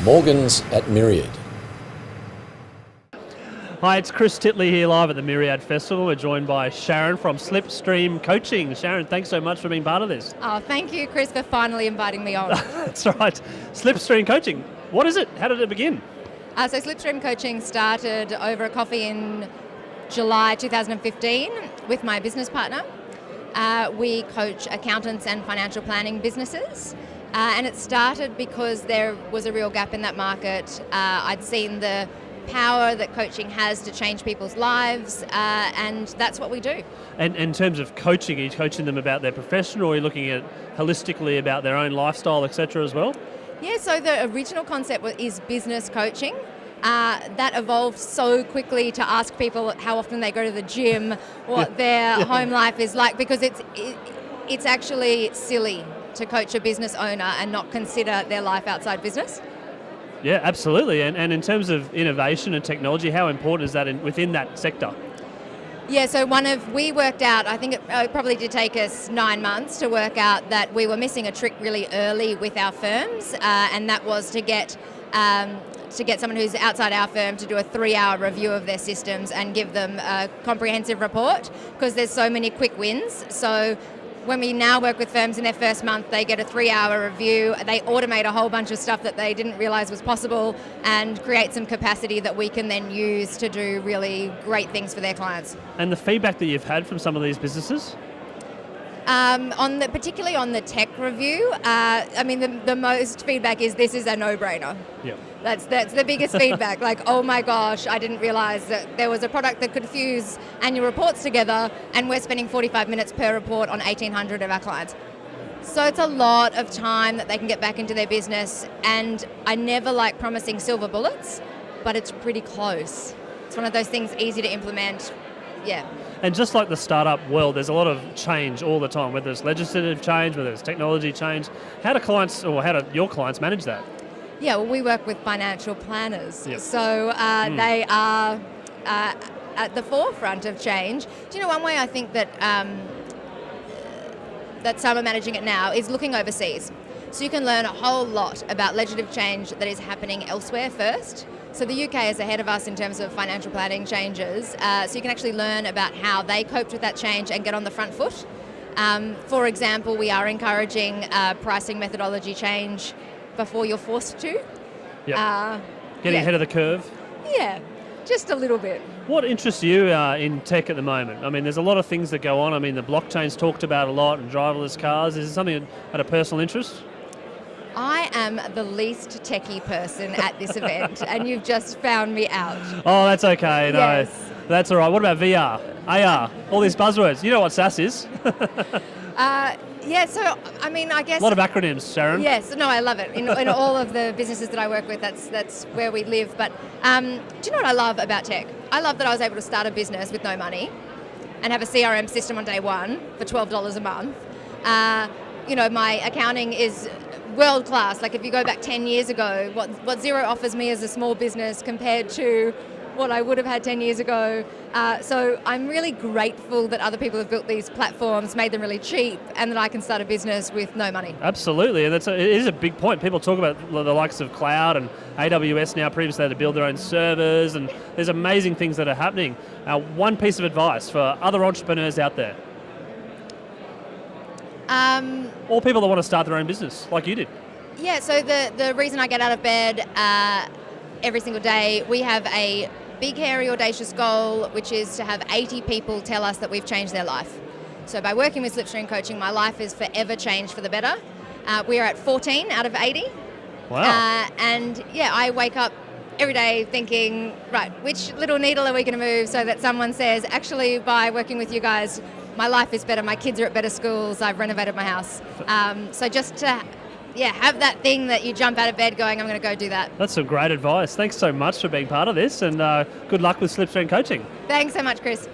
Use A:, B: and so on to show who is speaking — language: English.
A: Morgans at Myriad.
B: Hi, it's Chris Titley here live at the Myriad Festival. We're joined by Sharon from Slipstream Coaching. Sharon, thanks so much for being part of this.
C: Oh, thank you, Chris, for finally inviting me on.
B: That's right. Slipstream Coaching. What is it? How did it begin?
C: So Slipstream Coaching started over a coffee in July 2015 with my business partner. We coach accountants and financial planning businesses. And it started because there was a real gap in that market. I'd seen the power that coaching has to change people's lives, and that's what we do.
B: And in terms of coaching, are you coaching them about their profession, or are you looking at holistically about their own lifestyle, etc. as well?
C: Yeah, so the original concept is business coaching. That evolved so quickly to ask people how often they go to the gym, what their home life is like, because it's actually silly to coach a business owner and not consider their life outside business.
B: Yeah, absolutely. And in terms of innovation and technology, how important is that within that sector?
C: Yeah, so we worked out, I think it probably did take us 9 months to work out that we were missing a trick really early with our firms, and that was to get someone who's outside our firm to do a 3-hour review of their systems and give them a comprehensive report, because there's so many quick wins. So when we now work with firms in their first month, they get a 3-hour review. They automate a whole bunch of stuff that they didn't realise was possible and create some capacity that we can then use to do really great things for their clients.
B: And the feedback that you've had from some of these businesses?
C: Particularly on the tech review, the most feedback is this is a no-brainer.
B: Yep.
C: That's the biggest feedback. Like, oh my gosh, I didn't realise that there was a product that could fuse annual reports together, and we're spending 45 minutes per report on 1,800 of our clients. So it's a lot of time that they can get back into their business, and I never like promising silver bullets, but it's pretty close. It's one of those things easy to implement. Yeah.
B: And just like the startup world, there's a lot of change all the time, whether it's legislative change, whether it's technology change. How do your clients manage that?
C: Yeah, well, we work with financial planners.
B: Yep.
C: So they are at the forefront of change. Do you know, one way I think that some are managing it now is looking overseas. So you can learn a whole lot about legislative change that is happening elsewhere first. So the UK is ahead of us in terms of financial planning changes. So you can actually learn about how they coped with that change and get on the front foot. For example, we are encouraging pricing methodology change before you're forced to.
B: Yep. Getting ahead of the curve?
C: Yeah, just a little bit.
B: What interests you in tech at the moment? I mean, there's a lot of things that go on. I mean, the blockchain's talked about a lot, and driverless cars. Is it something at a personal interest?
C: I am the least techie person at this event, and you've just found me out.
B: Oh, that's okay. No,
C: yes.
B: That's all right. What about VR, AR, all these buzzwords? You know what SaaS is?
C: Yeah, so, I guess...
B: A lot of acronyms, Sharon.
C: Yes, no, I love it. In all of the businesses that I work with, that's where we live. But do you know what I love about tech? I love that I was able to start a business with no money and have a CRM system on day one for $12 a month. My accounting is world class. Like, if you go back 10 years ago, what Xero offers me as a small business compared to what I would have had 10 years ago. So I'm really grateful that other people have built these platforms, made them really cheap, and that I can start a business with no money.
B: Absolutely, and it is a big point. People talk about the likes of cloud and AWS now. Previously they had to build their own servers, and there's amazing things that are happening. One piece of advice for other entrepreneurs out there. Or people that want to start their own business, like you did.
C: Yeah, so the reason I get out of bed every single day, we have a big, hairy, audacious goal, which is to have 80 people tell us that we've changed their life. So by working with Slipstream Coaching, my life is forever changed for the better. We are at 14 out of 80.
B: Wow.
C: I wake up every day thinking, right, which little needle are we going to move so that someone says, actually, by working with you guys, my life is better, my kids are at better schools, I've renovated my house. So just to have that thing that you jump out of bed going, I'm going to go do that.
B: That's some great advice. Thanks so much for being part of this, and good luck with Slipstream Coaching.
C: Thanks so much, Chris.